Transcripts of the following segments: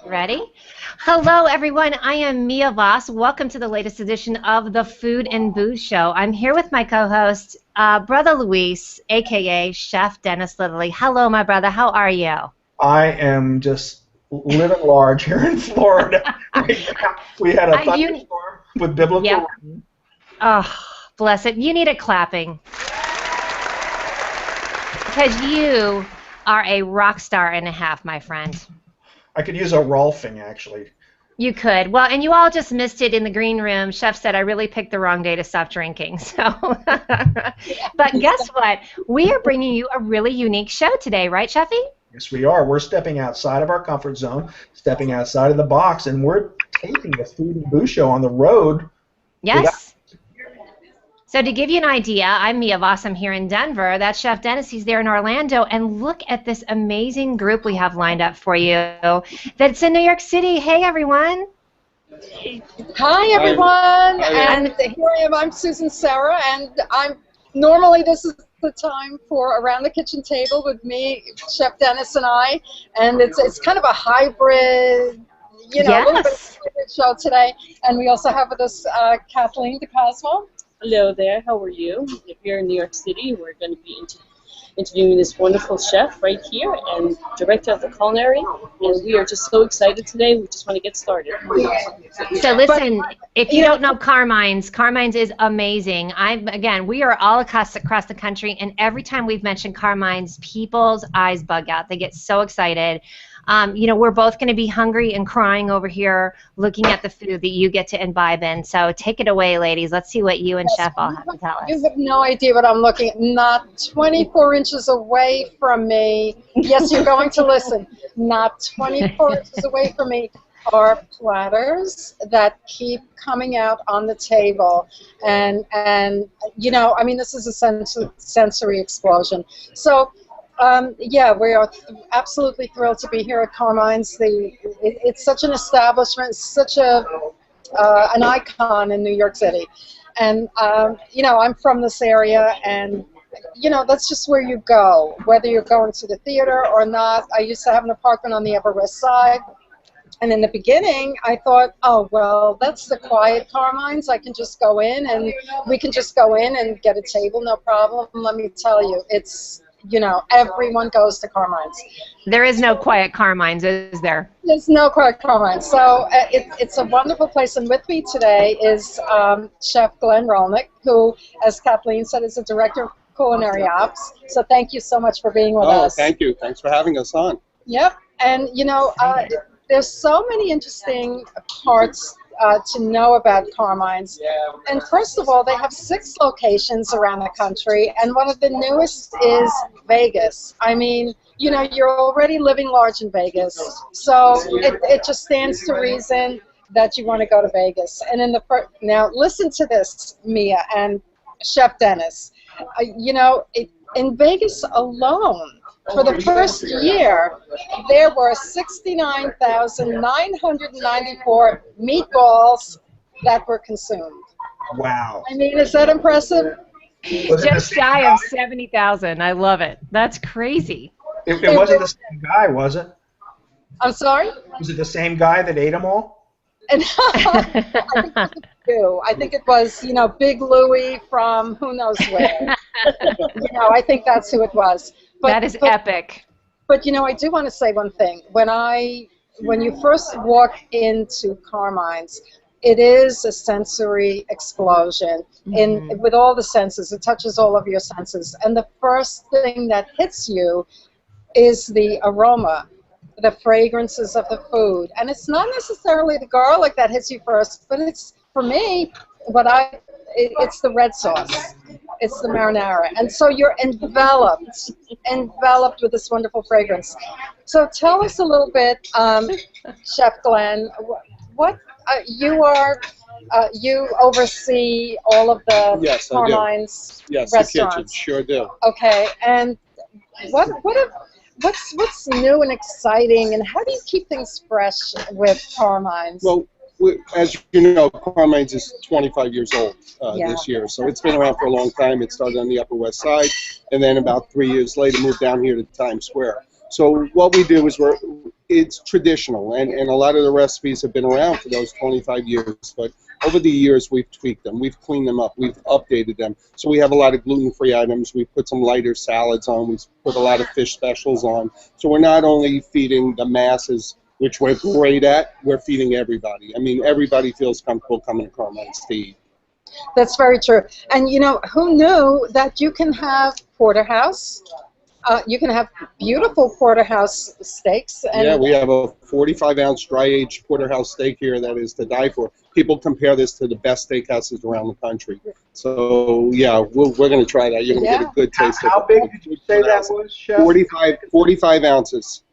Ready? Hello, everyone. I am Mia Voss. Welcome to the latest edition of the Food and Booze Show. I'm here with my co-host, Brother Luis, a.k.a. Chef Dennis Littley. Hello, my brother. How are you? I am just living large here in Florida. We had a thunderstorm with biblical rain. Oh, bless it. You need a clapping. Because you are a rock star and a half, my friend. I could use a Rolfing, actually. You could. Well, and you all just missed it in the green room. Chef said I really picked the wrong day to stop drinking. So, but guess what? We are bringing you a really unique show today, right, Chefy? Yes, we are. We're stepping outside of our comfort zone, stepping outside of the box, and we're taking the Food and Booze Show on the road. Yes. So to give you an idea, I'm Mia Voss. I'm here in Denver. That's Chef Dennis. He's there in Orlando. And look at this amazing group we have lined up for you that's in New York City. Hey, everyone. Hi, everyone. And here I am. I'm Susan Serra, and normally this is the time for Around the Kitchen Table with me, Chef Dennis, and I. And it's kind of a hybrid, a little bit of a hybrid show today. And we also have with us Kathleen DeCosmo. Hello there, how are you? If you're in New York City, we're going to be interviewing this wonderful chef right here and director of the Culinary, and we are just so excited today. We just want to get started. So listen, if you don't know Carmines is amazing. We are all across the country, and every time we've mentioned Carmines, people's eyes bug out. They get so excited. We're both going to be hungry and crying over here looking at the food that you get to imbibe in. So take it away, ladies. Let's see what you and Chef all have to tell us. You have no idea what I'm looking at. Not 24 inches away from me. Yes, you're going to listen. Not 24 inches away from me are platters that keep coming out on the table. And this is a sensory explosion. So, we are absolutely thrilled to be here at Carmines. It's such an establishment, such an icon in New York City. And, I'm from this area, and, that's just where you go, whether you're going to the theater or not. I used to have an apartment on the Upper West Side. And in the beginning, I thought, oh, well, that's the quiet Carmines. I can just go in, and we can just go in and get a table, no problem. Let me tell you, it's... everyone goes to Carmines. There is no quiet Carmines, is there? There's no quiet Carmines. So it's a wonderful place. And with me today is Chef Glenn Rolnick, who, as Kathleen said, is the director of Culinary Ops. So thank you so much for being with us. Thank you. Thanks for having us on. Yep. And, there's so many interesting parts to know about Carmines. And first of all, they have 6 locations around the country, and one of the newest is Vegas. I mean, you're already living large in Vegas, so it just stands to reason that you want to go to Vegas. And now listen to this, Mia and Chef Dennis. In Vegas alone, for the first year, there were 69,994 meatballs that were consumed. Wow. I mean, is that impressive? Just shy of 70,000. I love it. That's crazy. It wasn't the same guy, was it? I'm sorry? Was it the same guy that ate them all? I think it was, Big Louie from who knows where. I think that's who it was. That is epic. But I do want to say one thing. When you first walk into Carmines, it is a sensory explosion with all the senses. It touches all of your senses, and the first thing that hits you is the aroma, the fragrances of the food. And it's not necessarily the garlic that hits you first, but it's, for me, it's the red sauce. It's the marinara. And so you're enveloped with this wonderful fragrance. So tell us a little bit, Chef Glenn, what you oversee all of the Carmines restaurants. The kitchen, sure do. Okay, and what's new and exciting, and how do you keep things fresh with Carmines? Well, as you know, Carmines is 25 years old this year, so it's been around for a long time. It started on the Upper West Side, and then about 3 years later moved down here to Times Square. So what we do is it's traditional, and a lot of the recipes have been around for those 25 years, but over the years we've tweaked them, we've cleaned them up, we've updated them. So we have a lot of gluten-free items, we've put some lighter salads on, we've put a lot of fish specials on. So we're not only feeding the masses, which we're great at, we're feeding everybody. I mean, everybody feels comfortable coming to Carmines to eat. That's very true. And you know, who knew that you can have porterhouse? You can have beautiful porterhouse steaks. And yeah, we have a 45-ounce dry-aged porterhouse steak here that is to die for. People compare this to the best steakhouses around the country. So, yeah, we're going to try that. You're going to get a good taste of it. How big did you say that was, Chef? 45 ounces.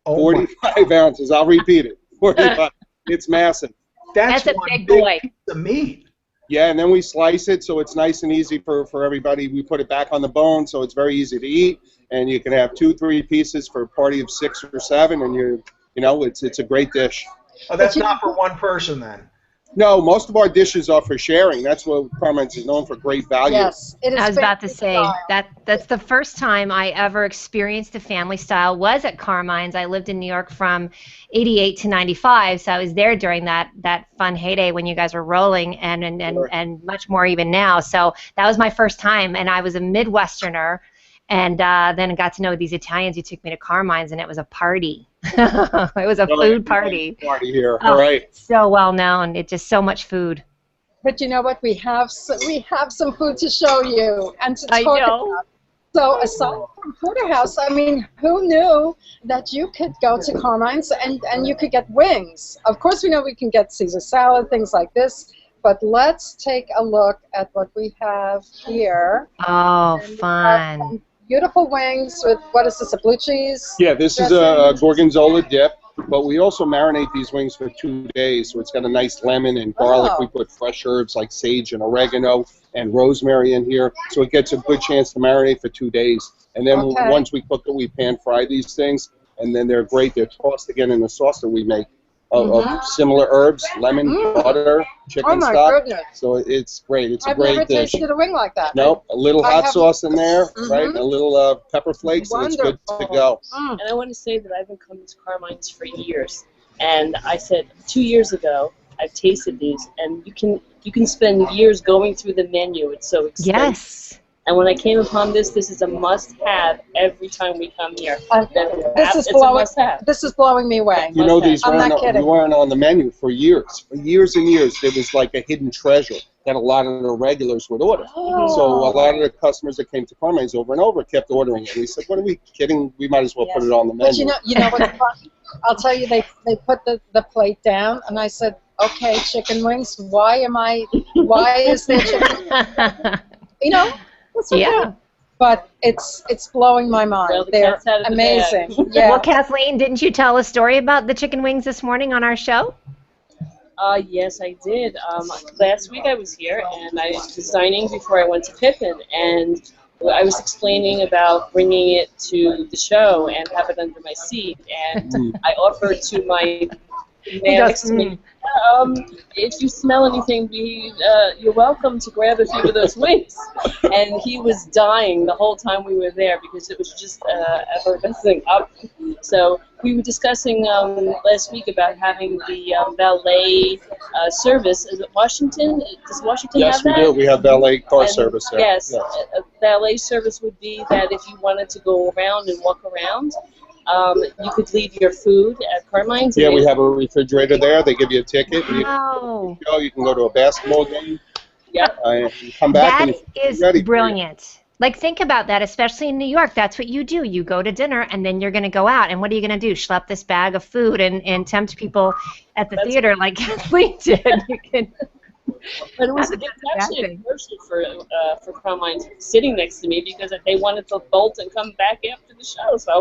Oh 45 ounces. I'll repeat it. 45. It's massive. That's a big boy. Piece of meat. Yeah, and then we slice it so it's nice and easy for everybody. We put it back on the bone so it's very easy to eat, and you can have 2-3 pieces for a party of 6 or 7, and you know it's a great dish. Oh, that's not for one person then. No, most of our dishes are for sharing. That's what Carmines is known for, great value. yes, it is. I was about to say style. that's the first time I ever experienced a family style was at Carmine's. I lived in New York from '88 to '95, so I was there during that fun heyday when you guys were rolling, and much more even now. So that was my first time, and I was a Midwesterner, and then I got to know these Italians who took me to Carmine's, and it was a party. It was a food party. Party here, Oh, all right. So well known. It's just so much food. But you know what? We have some food to show you and to talk know. about. So aside from porterhouse, I mean, who knew that you could go to Carmine's and you could get wings? Of course, we know we can get Caesar salad, things like this. But let's take a look at what we have here. Oh, And fun. beautiful wings with, what is this, a blue cheese? Yeah, this is a gorgonzola dip, but we also marinate these wings for 2 days, so it's got a nice lemon and garlic. Oh. We put fresh herbs like sage and oregano and rosemary in here, so it gets a good chance to marinate for 2 days. And then Okay. once we cook it, we pan fry these things, and then they're great. They're tossed again in the sauce that we make of similar herbs, lemon, butter, chicken Oh my stock. goodness. So it's great. It's a I've great never dish. tasted a wing like that. Nope, a little I hot have- sauce in there, right? Mhm. A little pepper flakes, and it's good to Wonderful. go. Mm. And I want to say that I've been coming to Carmine's for years. And I said 2 years ago, I've tasted these, and you can spend years going through the menu. It's so extensive. Yes. And when I came upon this is a must-have every time we come here. This is blowing me away. You know, these I'm not weren't, kidding. weren't on the menu for years. For years and years, there was like a hidden treasure that a lot of the regulars would order. Oh. So a lot of the customers that came to Carmine's over and over kept ordering it. And we said, what are we kidding? We might as well put it on the menu. But you know what's funny? I'll tell you, they put the plate down, and I said, okay, chicken wings, why is there chicken? You know, that's okay. Yeah. But it's blowing my mind. Well, the They're cat's out of the amazing. bag. Yeah. Well, Kathleen, didn't you tell a story about the chicken wings this morning on our show? Yes, I did. Last week I was here, and I was designing before I went to Pippin, and I was explaining about bringing it to the show and have it under my seat, and I offered to my man next to me, if you smell anything, you're welcome to grab a few of those wings. And he was dying the whole time we were there because it was just effervescing up. So we were discussing last week about having the valet service. Is it Washington? Does Washington Yes, have that? we do. We have valet car And service there. Yes, a valet service would be that if you wanted to go around and walk around, you could leave your food at Carmine's. Yeah, we have a refrigerator there. They give you a ticket. And Wow. you can go to a basketball game. Yeah. And come back That and it's is ready for you. brilliant. Like, think about that, especially in New York. That's what you do. You go to dinner, and then you're going to go out. And what are you going to do? Schlep this bag of food and tempt people at the theater like Kathleen did. You can. But it was That's actually a fantastic. commercial for Carmine sitting next to me because they wanted to bolt and come back after the show. So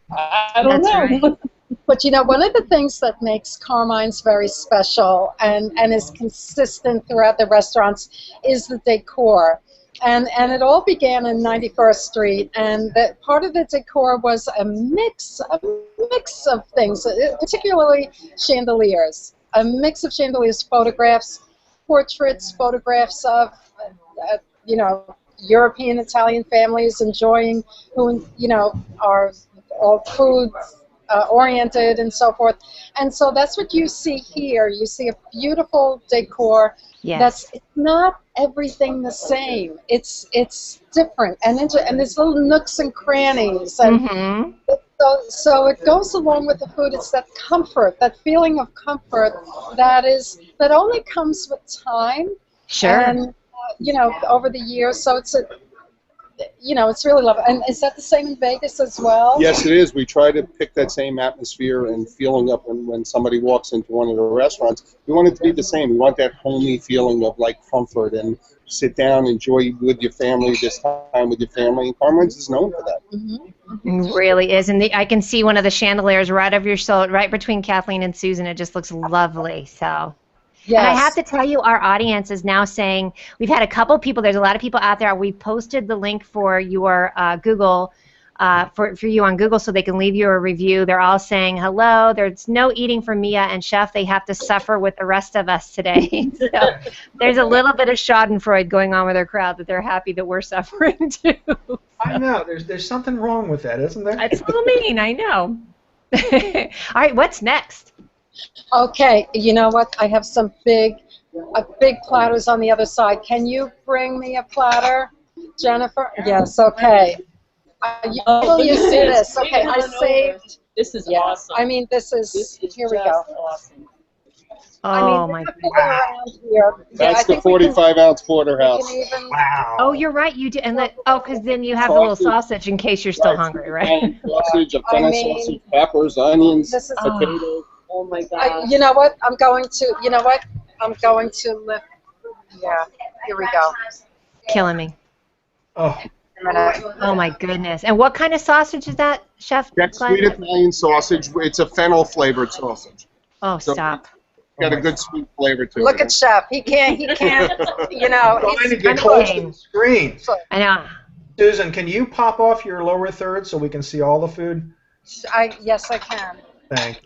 I don't That's know. right. But you know, one of the things that makes Carmine's very special and is consistent throughout the restaurants is the decor. And it all began in 91st Street, and that part of the decor was a mix of things, particularly chandeliers. A mix of chandeliers, photographs, portraits, photographs of, European Italian families enjoying, who, are all food oriented and so forth. And so that's what you see here. You see a beautiful decor. Yes. It's not everything the same. It's different, and there's little nooks and crannies, and so it goes along with the food. It's that comfort, that feeling of comfort that only comes with time. Sure. And over the years. So it's it's really lovely. And is that the same in Vegas as well? Yes, it is. We try to pick that same atmosphere and feeling up when somebody walks into one of the restaurants. We want it to be the same. We want that homey feeling of like comfort and sit down, enjoy with your family, this time with your family. And Carmines is known for that. It really is. And I can see one of the chandeliers right over your shoulder, right between Kathleen and Susan. It just looks lovely. So. Yes. And I have to tell you, our audience is now saying, we've had a couple people, there's a lot of people out there, we posted the link for your Google, for you on Google so they can leave you a review. They're all saying, hello, there's no eating for Mia and Chef, they have to suffer with the rest of us today. So there's a little bit of schadenfreude going on with our crowd that they're happy that we're suffering too. I know, there's something wrong with that, isn't there? It's a little mean, I know. All right, what's next? Okay, you know what? I have some big platters on the other side. Can you bring me a platter, Jennifer? Yes, okay. You see this? Okay, I saved. This is awesome. I mean, this is here we go. Awesome. Oh, my God. That's the 45-ounce porterhouse. Wow. Oh, you're right. You do, and because then you have the little sausage in case you're still hungry, right? Sausage, a ton of sausage, peppers, onions, potatoes. Oh my God. You know what? I'm going to lift. Yeah, here we go. Killing me. Oh. Oh my goodness. And what kind of sausage is that, Chef? That's sweet Italian sausage. It's a fennel flavored sausage. Oh, stop. Got a good sweet flavor to it. Look at Chef. He can't, Trying to get close to the screen. I know. Susan, can you pop off your lower third so we can see all the food? Yes, I can. Thank you.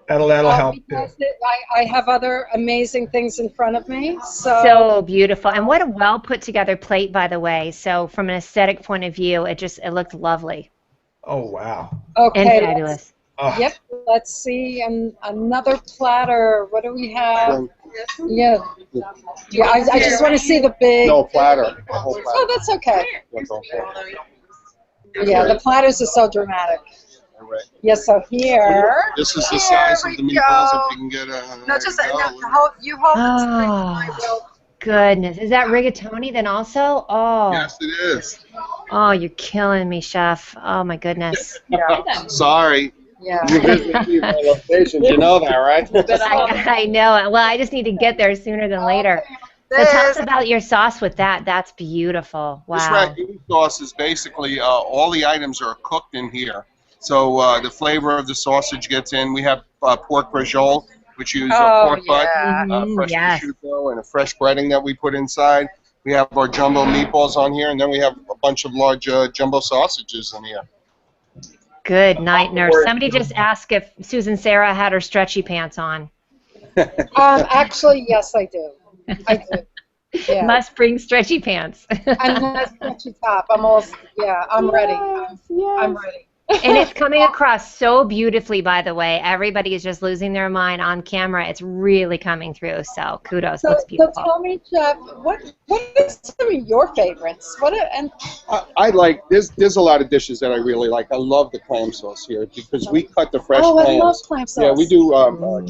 That'll help too. I have other amazing things in front of me. So beautiful, and what a well put together plate, by the way. So from an aesthetic point of view, it looked lovely. Oh wow. Okay. And fabulous. Yep. Let's see, and another platter. What do we have? Yeah. I just want to see the big. No platter. The whole platter. Oh, that's okay. Yeah, the platters are so dramatic. Right. Yes, so here. This is the size of the meatballs. If you can get a. No, just you hold the screen. Goodness, is that rigatoni then also? Oh. Yes, it is. Oh, you're killing me, Chef. Oh my goodness. Sorry. Yeah. You visited my locations. You know that, right? I know. Well, I just need to get there sooner than later. So tell us about your sauce with that. That's beautiful. Wow. This ragu sauce is basically all the items are cooked in here. So the flavor of the sausage gets in. We have pork braciole, which use pork butt, fresh prosciutto, and a fresh breading that we put inside. We have our jumbo meatballs on here, and then we have a bunch of large jumbo sausages in here. Good night, nurse. Somebody just asked if Susan Serra had her stretchy pants on. Actually, yes, I do. I do. Yeah. Must bring stretchy pants. And a stretchy top. I'm ready. I'm ready. And it's coming across so beautifully, by the way. Everybody is just losing their mind on camera. It's really coming through, so kudos. Looks beautiful. So tell me, Jeff, what is some of your favorites? I like, there's a lot of dishes that I really like. I love the clam sauce here because we cut the fresh clams. I love clam sauce. Yeah, we do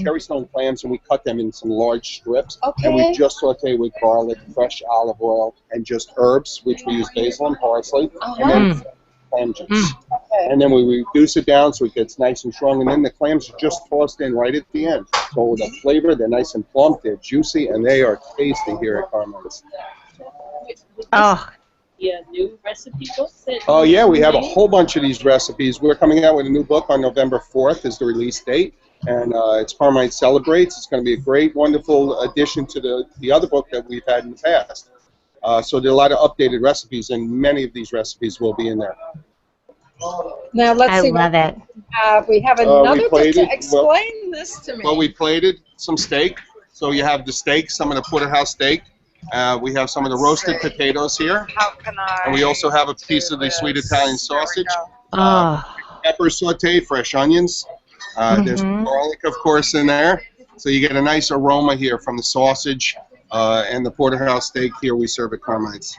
cherry stone clams, and we cut them in some large strips. Okay. And we just saute with garlic, fresh olive oil, and just herbs, which we use basil and parsley. And then clam juice. Okay. And then we reduce it down so it gets nice and strong, and then the clams are just tossed in right at the end. So the flavor, they're nice and plump, they're juicy, and they are tasty here at Carmines. Oh. Yeah, new recipe books? Oh, yeah, we have a whole bunch of these recipes. We're coming out with a new book on November 4th is the release date, and it's Carmine Celebrates. It's going to be a great, wonderful addition to the other book that we've had in the past. So there are a lot of updated recipes, and many of these recipes will be in there. Now let's see. I love it. We have another dish. Explain this to me. Well, we plated some steak. So you have the steak, some of the porterhouse steak. We have some of the roasted potatoes here. How can I? And we also have a piece of the sweet Italian sausage. pepper sauteed, fresh onions. There's garlic, of course, in there. So you get a nice aroma here from the sausage and the porterhouse steak here we serve at Carmines.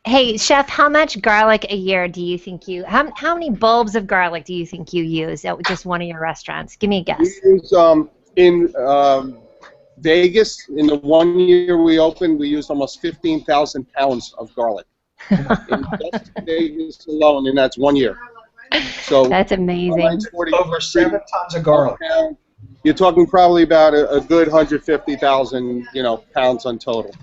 Hey, Chef, how much garlic a year do you think how many bulbs of garlic do you think you use at just one of your restaurants? Give me a guess. We use, in Vegas, in the 1 year we opened, we used almost 15,000 pounds of garlic. In just Vegas alone, and that's 1 year. So that's amazing. Over 7 tons of garlic. You're talking probably about a good 150,000, pounds on total.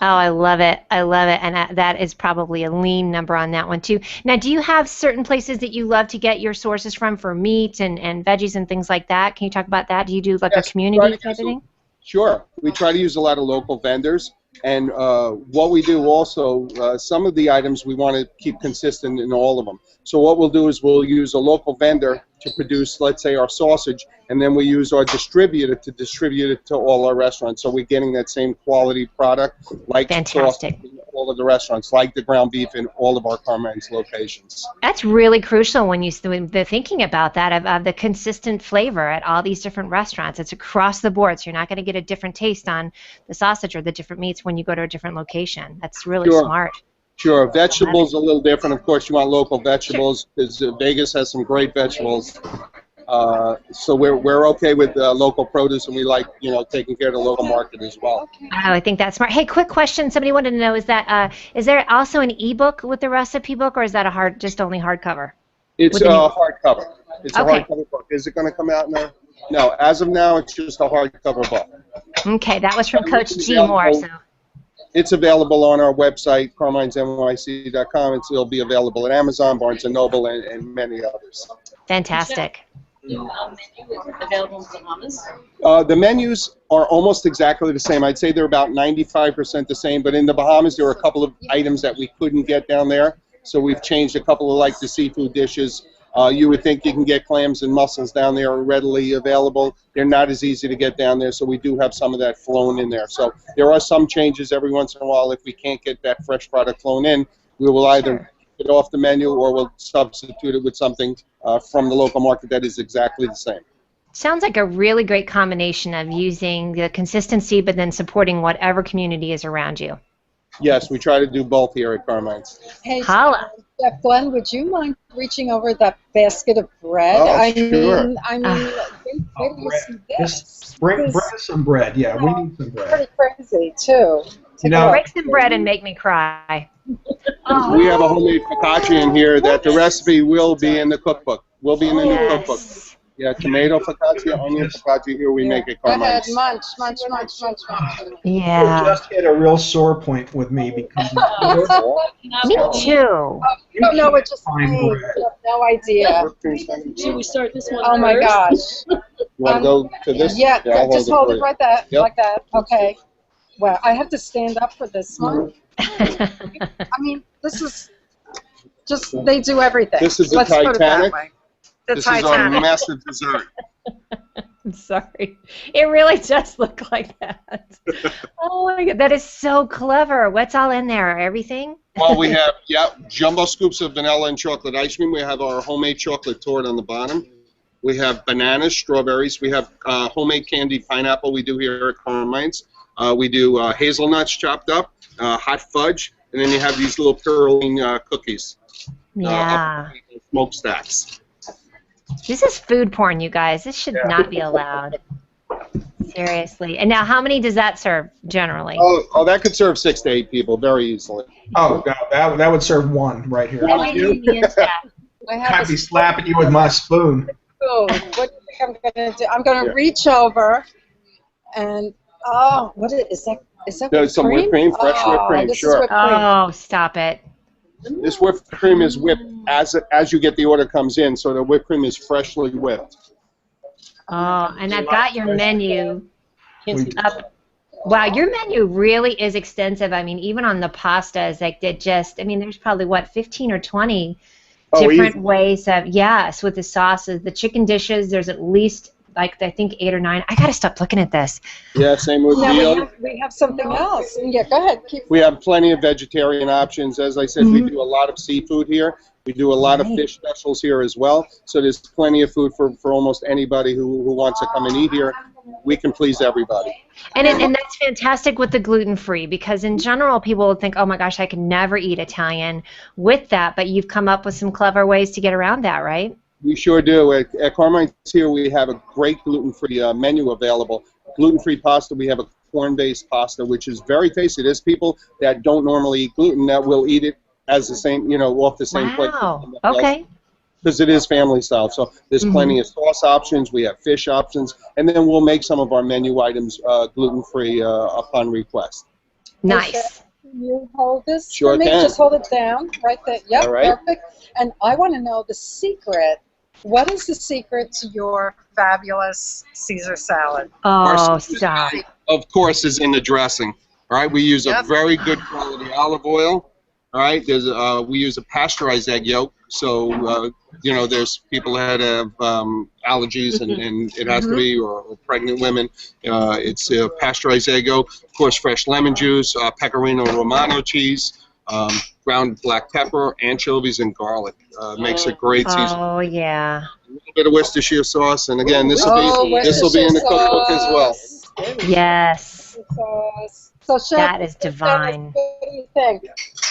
Oh, I love it. I love it. And that is probably a lean number on that one, too. Now, do you have certain places that you love to get your sources from for meat and veggies and things like that? Can you talk about that? Do you do like a community type of thing? Sure. We try to use a lot of local vendors. And what we do also, some of the items we want to keep consistent in all of them. So what we'll do is we'll use a local vendor to produce, let's say, our sausage, and then we use our distributor to distribute it to all our restaurants. So we're getting that same quality product, like fantastic, in all of the restaurants, like the ground beef in all of our Carmines locations. That's really crucial when they're thinking about that, of the consistent flavor at all these different restaurants. It's across the board, so you're not going to get a different taste on the sausage or the different meats when you go to a different location. That's really smart. Sure. Vegetables a little different. Of course, you want local vegetables because Vegas has some great vegetables. So we're okay with local produce, and we like taking care of the local market as well. Oh, I think that's smart. Hey, quick question. Somebody wanted to know: is there also an ebook with the recipe book, or is that just only hardcover? It's a hardcover. It's a hardcover book. Is it going to come out now? No. As of now, it's just a hardcover book. Okay, that was from Coach G. Moore. So. It's available on our website, carminesnyc.com. It'll be available at Amazon, Barnes & Noble, and many others. Fantastic. The menu is available in the Bahamas? The menus are almost exactly the same. I'd say they're about 95% the same, but in the Bahamas there are a couple of items that we couldn't get down there, so we've changed a couple of like the seafood dishes. You would think you can get clams and mussels down there readily available. They're not as easy to get down there, so we do have some of that flown in there. So there are some changes every once in a while. If we can't get that fresh product flown in, we will either get it off the menu or we'll substitute it with something from the local market that is exactly the same. Sounds like a really great combination of using the consistency but then supporting whatever community is around you. Yes, we try to do both here at Carmines. Hey, Holla. Chef Glenn, would you mind reaching over that basket of bread? Oh, sure. I mean, where do you see this? Bring us some bread. Yeah, we need some bread. Pretty crazy too. Break some bread and make me cry. We have a homemade focaccia in here that the recipe will be in the cookbook. Will be in the new cookbook. Yeah, tomato focaccia, onion focaccia. Here we make it Carmines. Munch. Yeah. You just hit a real sore point with me because me too. You don't know what just made. You have no idea. Should we start this one Oh my first? gosh. You want to go to this? Yeah, I'll just hold it for right there, Yep. like that. Okay. Well, I have to stand up for this one. I mean, this is just, they do everything. This is the Let's put it that Titanic. way. The This is our Titanic. massive dessert. I'm sorry. It really does look like that. Oh my God, that is so clever. What's all in there? Everything? Well, we have, jumbo scoops of vanilla and chocolate ice cream. We have our homemade chocolate torte on the bottom. We have bananas, strawberries. We have homemade candied pineapple we do here at Carmines. We do hazelnuts chopped up, hot fudge, and then you have these little purling cookies. Yeah. Smokestacks. This is food porn, you guys. This should not be allowed. Seriously. And now, how many does that serve generally? Oh, that could serve 6 to 8 people very easily. oh, God, that would serve one right here. Let me do the instant. I'd be slapping you with my spoon. What do you think I'm going to do? I'm going to reach over and, what is that? Is that There's some whipped cream, fresh whipped cream, this sure. Is whipped cream. Oh, stop it. This whipped cream is whipped as you get the order comes in, so the whipped cream is freshly whipped. Oh, and I've got your menu up. Wow, your menu really is extensive. I mean, even on the pastas, like there's probably 15 or 20 different ways of, with the sauces. The chicken dishes, there's at least I think 8 or 9. I gotta stop looking at this. Yeah, same with meal. We have something else. Yeah, go ahead. We have plenty of vegetarian options. As I said, we do a lot of seafood here. We do a lot of fish specials here as well, so there's plenty of food for almost anybody who wants to come and eat here. We can please everybody. And that's fantastic with the gluten-free, because in general people will think, oh my gosh, I can never eat Italian with that, but you've come up with some clever ways to get around that, right? We sure do. At Carmines here, we have a great gluten-free menu available. Gluten-free pasta, we have a corn-based pasta, which is very tasty. There's people that don't normally eat gluten that will eat it as the same, off the same plate. Wow. Okay. Because it is family style. So there's plenty of sauce options. We have fish options, and then we'll make some of our menu items gluten-free upon request. Nice. Can you hold this Sure for me? can. Just hold it down right there. Yep, All right. perfect. And I want to know the secret. What is the secret to your fabulous Caesar salad? Oh, stop. Of course, is in the dressing. All right, we use a very good quality olive oil. All right, we use a pasteurized egg yolk. So there's people that have allergies, and it has to be, or pregnant women. It's pasteurized egg yolk. Of course, fresh lemon juice, Pecorino Romano cheese, ground black pepper, anchovies, and garlic. Makes a great season. Oh yeah. A little bit of Worcestershire sauce, and again, this will be in the cookbook as well. Yes. So, Chef, that is divine. What do you think?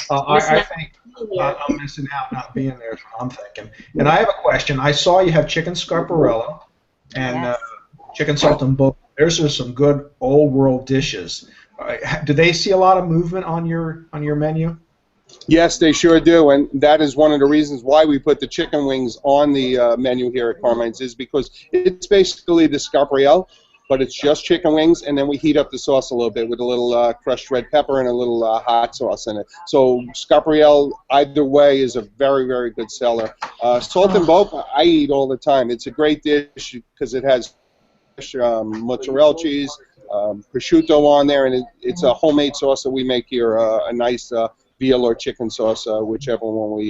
I think I'm missing out not being there is what I'm thinking. And I have a question. I saw you have chicken scarparella and chicken saltimbocca. There's some good old world dishes. Do they see a lot of movement on your menu? Yes, they sure do, and that is one of the reasons why we put the chicken wings on the menu here at Carmines, is because it's basically the scarparella, but it's just chicken wings, and then we heat up the sauce a little bit with a little crushed red pepper and a little hot sauce in it. So scarparella, either way, is a very, very good seller. Saltimbocca, I eat all the time. It's a great dish because it has mozzarella cheese, prosciutto on there, and it's a homemade sauce that we make here, a nice veal or chicken sauce, whichever one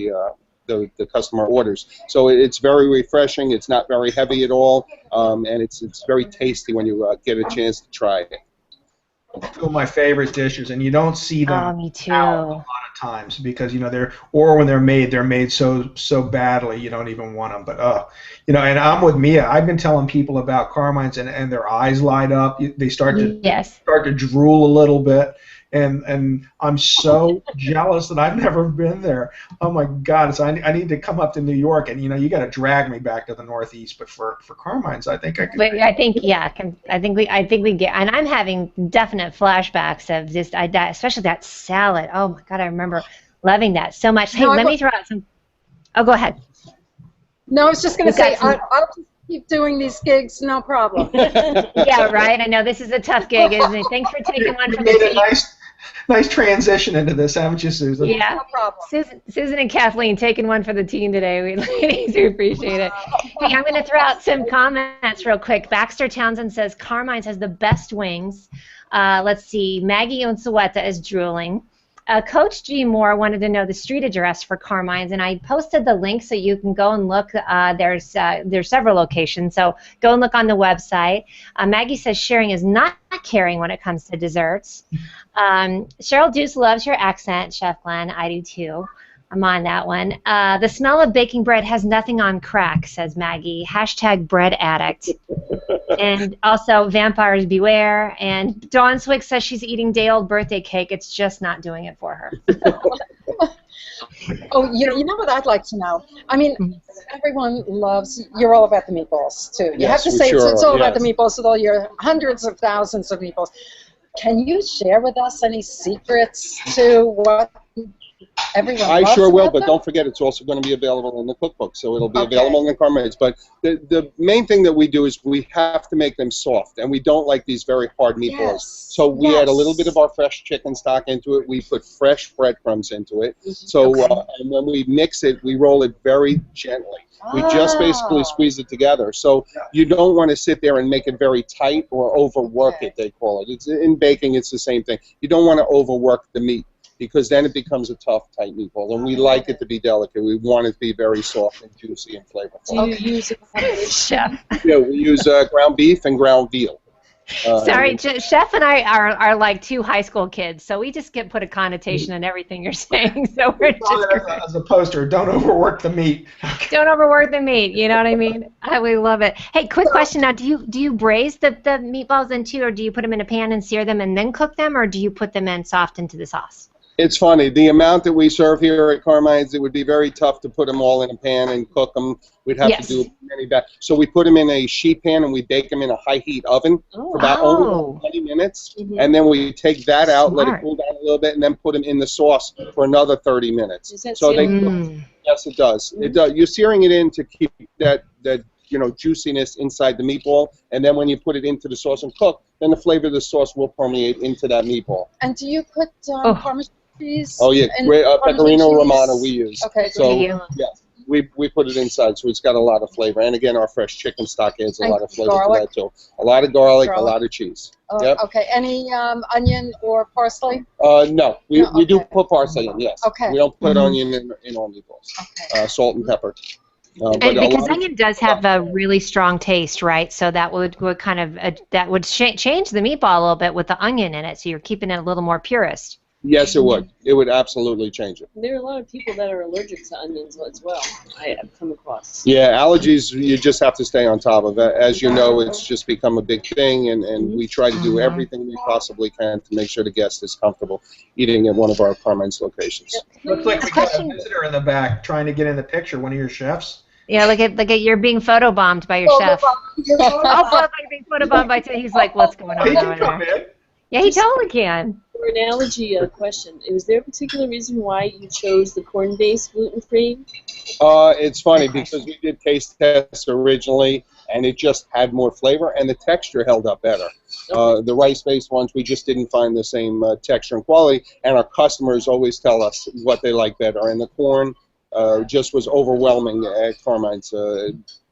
the customer orders. So it's very refreshing. It's not very heavy at all, and it's very tasty when you get a chance to try it. Two of my favorite dishes, and you don't see them out a lot of times because when they're made so badly you don't even want them. But and I'm with Mia. I've been telling people about Carmines, and their eyes light up. They start to drool a little bit. And I'm so jealous that I've never been there. Oh my God! So I need to come up to New York, and you got to drag me back to the Northeast. But for Carmines, I think I could. But I think we get, and I'm having definite flashbacks of just especially that salad. Oh my God, I remember loving that so much. Hey, let me throw out some. Oh, go ahead. No, I was just going to say I'll just keep doing these gigs, no problem. Yeah, right. I know this is a tough gig, isn't it? Thanks for taking one for the team. Nice transition into this, haven't you, Susan? Yeah, no problem. Susan and Kathleen taking one for the team today. We ladies appreciate it. Hey, I'm going to throw out some comments real quick. Baxter Townsend says Carmines has the best wings. Let's see. Maggie Unsueta is drooling. Coach G. Moore wanted to know the street address for Carmines, and I posted the link so you can go and look. There's several locations, so go and look on the website. Maggie says sharing is not caring when it comes to desserts. Cheryl Deuce loves your accent, Chef Glenn. I do too. I'm on that one. The smell of baking bread has nothing on crack, says Maggie. # bread addict. And also, vampires beware. And Dawn Swick says she's eating day-old birthday cake. It's just not doing it for her. Oh, you know what I'd like to know? I mean, everyone loves, you're all about the meatballs, too. You have to say it's all about the meatballs with all your hundreds of thousands of meatballs. Can you share with us any secrets to what everyone loves? I sure will, but them? don't forget it's also going to be available in the cookbook, so it'll be available in the Carmines. But the main thing that we do is we have to make them soft, and we don't like these very hard meatballs. So we add a little bit of our fresh chicken stock into it. We put fresh breadcrumbs into it. So and when we mix it, we roll it very gently. We just basically squeeze it together. So you don't want to sit there and make it very tight or overwork it, they call it. It's in baking, it's the same thing. You don't want to overwork the meat, because then it becomes a tough, tight meatball. And we like it to be delicate. We want it to be very soft and juicy and flavorful. Do you use it? Chef. Yeah, we use ground beef and ground veal. Sorry, Chef and I are like two high school kids, so we just put a connotation on everything you're saying. So we're just as a poster, don't overwork the meat. Don't overwork the meat. You know what I mean? We love it. Hey, quick question now: do you braise the meatballs into, or do you put them in a pan and sear them and then cook them, or do you put them in soft into the sauce? It's funny. The amount that we serve here at Carmines, it would be very tough to put them all in a pan and cook them. We'd have to do many batches. So we put them in a sheet pan and we bake them in a high-heat oven for about only 20 minutes. And then we take that out, let it cool down a little bit, and then put them in the sauce for another 30 minutes. Is that so searing? Yes, it does. It does. You're searing it in to keep that juiciness inside the meatball, and then when you put it into the sauce and cook, then the flavor of the sauce will permeate into that meatball. And do you put Parmesan cheese? Oh yeah, Pecorino Romano we use. Okay, so yeah, we put it inside, so it's got a lot of flavor. And again, our fresh chicken stock adds a lot of flavor to that too. A lot of garlic, a lot of cheese. Okay. Any onion or parsley? No, we do put parsley in. Yes. Okay. We don't put onion in our meatballs. Okay. Salt and pepper. And because onion does have a really strong taste, right? So that would kind of change the meatball a little bit with the onion in it. So you're keeping it a little more purist. Yes, it would. It would absolutely change it. There are a lot of people that are allergic to onions as well. I have come across. Yeah, allergies, you just have to stay on top of it. As you know, it's just become a big thing, and we try to do everything we possibly can to make sure the guest is comfortable eating at one of our Carmines locations. Looks like we got a visitor in the back trying to get in the picture, one of your chefs. Yeah, look at you're being photobombed by your chef. You're being photobombed by he's like, what's going on over there? Yeah, he totally can. For an allergy question, was there a particular reason why you chose the corn-based gluten-free? It's funny because we did taste tests originally, and it just had more flavor, and the texture held up better. The rice-based ones, we just didn't find the same texture and quality, and our customers always tell us what they like better. And the corn just was overwhelming at Carmines.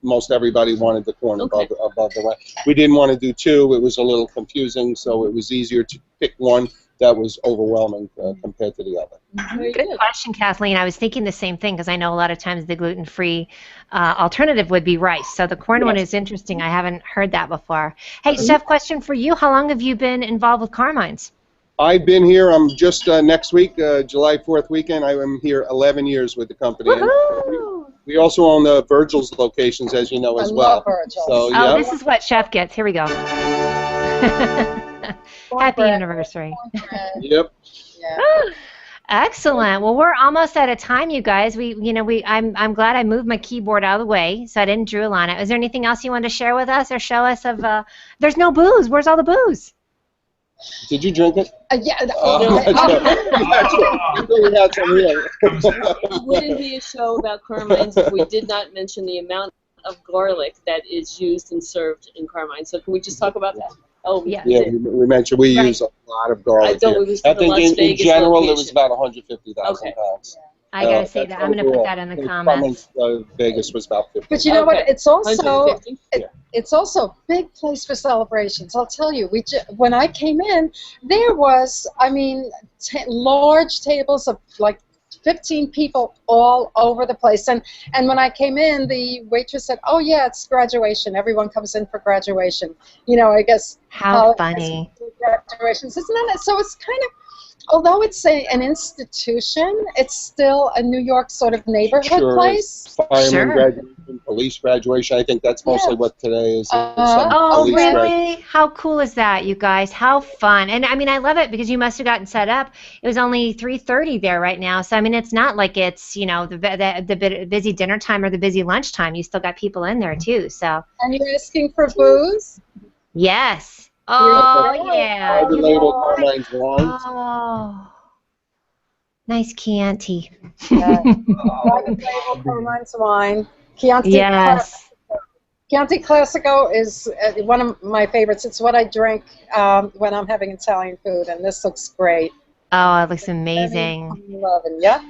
Most everybody wanted the corn above the rice. We didn't want to do two. It was a little confusing, so it was easier to pick one that was overwhelming compared to the other. Good question, Kathleen. I was thinking the same thing because I know a lot of times the gluten-free alternative would be rice. So the corn one is interesting. I haven't heard that before. Hey, Chef, question for you. How long have you been involved with Carmines? I've been here, I'm just next week, July 4th weekend, I am here 11 years with the company. And we also own the Virgil's locations, as you know, as well. So, this is what Chef gets. Here we go. Happy anniversary. Yep. Yeah. Excellent. Well, we're almost out of time, you guys. I'm glad I moved my keyboard out of the way so I didn't drool on it. Is there anything else you wanted to share with us or show us of? There's no booze. Where's all the booze? Did you drink it? Yeah. It wouldn't be a show about Carmines if we did not mention the amount of garlic that is used and served in Carmine. So can we just talk about that? Oh, yeah. Yeah, we mentioned we use a lot of garlic. I think in general it was about 150,000 pounds. I gotta say that. I'm gonna put that in the comments. Vegas was about 50. But you know what? It's also it's also a big place for celebrations. I'll tell you. When I came in, there was large tables of like 15 people all over the place. And when I came in, the waitress said, "Oh yeah, it's graduation. Everyone comes in for graduation." I guess how funny graduations, isn't it? So it's kind of. Although it's an institution, it's still a New York sort of neighborhood place. Fireman graduation, police graduation. I think that's mostly what today is. Oh, really? How cool is that, you guys? How fun. And, I love it because you must have gotten set up. It was only 3:30 there right now. So, it's not like it's, the busy dinner time or the busy lunchtime. You still got people in there, too. So. And you're asking for booze? Yes. Oh, yeah. Oh. Nice Chianti. Private label Carmine's wine. Chianti Chianti Classico is one of my favorites. It's what I drink when I'm having Italian food, and this looks great. Oh, it looks amazing.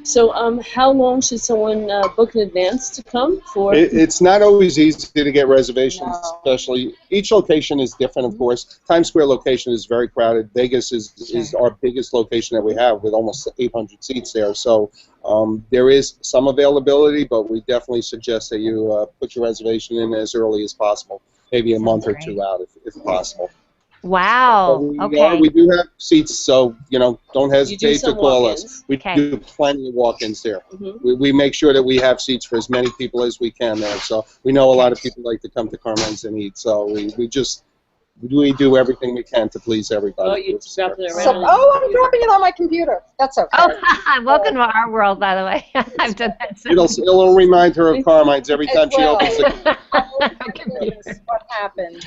So, how long should someone book in advance to come for? It's not always easy to get reservations, especially. Each location is different, of course. Times Square location is very crowded. Vegas is our biggest location that we have with almost 800 seats there. So there is some availability, but we definitely suggest that you put your reservation in as early as possible, maybe a month or two out if possible. Wow. Okay. We do have seats, so don't hesitate to call us. We Okay. do plenty of walk-ins there. Mm-hmm. We make sure that we have seats for as many people as we can there. So we know a lot of people like to come to Carmines and eat. So we do everything we can to please everybody. Oh, you dropped it around. So, I'm dropping it on my computer. That's okay. Oh, welcome to our world, by the way. I've done that. It'll remind her of Carmines every time she opens it. What happened?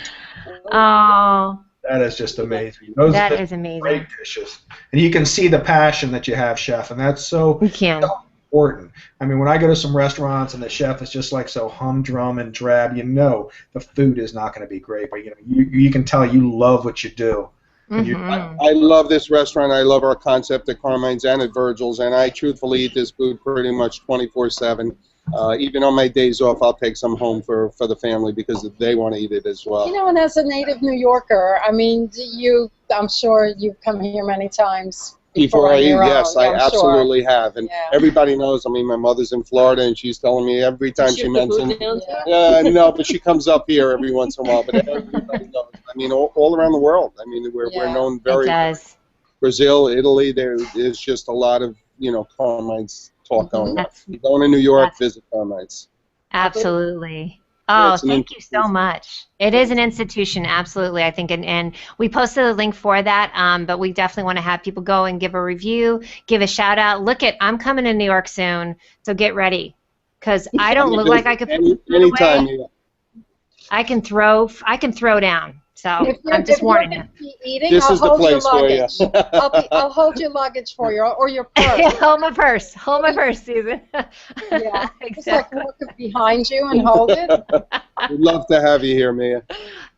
Oh, That is just amazing. Those that are is amazing. great dishes. And you can see the passion that you have, chef, and that's so You can. important. I mean, when I go to some restaurants and the chef is just like so humdrum and drab, the food is not going to be great. But you can tell you love what you do. I love this restaurant. I love our concept at Carmine's and at Virgil's, and I truthfully eat this food pretty much 24/7. Even on my days off, I'll take some home for the family because they want to eat it as well. And as a native New Yorker, I mean, I'm sure you've come here many times. Before I eat, yes, I I'm absolutely have. And Yeah. everybody knows, I mean, my mother's in Florida, and she's telling me every time she mentions... Yeah. No, but she comes up here every once in a while. But everybody knows. I mean, all around the world. I mean, we're known very... It does. Brazil, Italy, there is just a lot of, Carmines talk going on. You're going to New York, visit Carmines. Absolutely. Yeah, Oh, it's an thank you so much. It is an institution, absolutely, I think, and we posted a link for that, but we definitely want to have people go and give a review, give a shout out. I'm coming to New York soon, so get ready, because I don't look like I could put Anytime. away. I can throw down. So I'm just warning you. Eating, This I'll is the hold your place for you. luggage. I'll hold your luggage for you, or your purse. Hold my purse. Hold my purse, Susan. Yeah. Exactly. Just like walk it behind you and hold it. We'd love to have you here, Mia.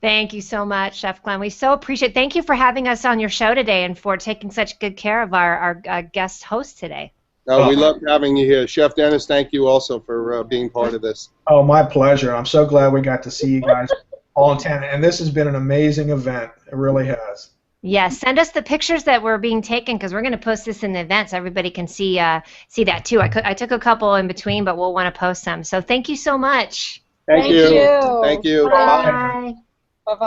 Thank you so much, Chef Glenn. We so appreciate. Thank you for having us on your show today and for taking such good care of our guest host today. We love having you here. Chef Dennis, thank you also for being part of this. Oh, my pleasure. I'm so glad we got to see you guys all in town. And this has been an amazing event. It really has. Yes, send us the pictures that were being taken because we're going to post this in the event so everybody can see that too. I took a couple in between, but we'll want to post them. So thank you so much. Thank you. you. Thank you. Bye. Bye-bye.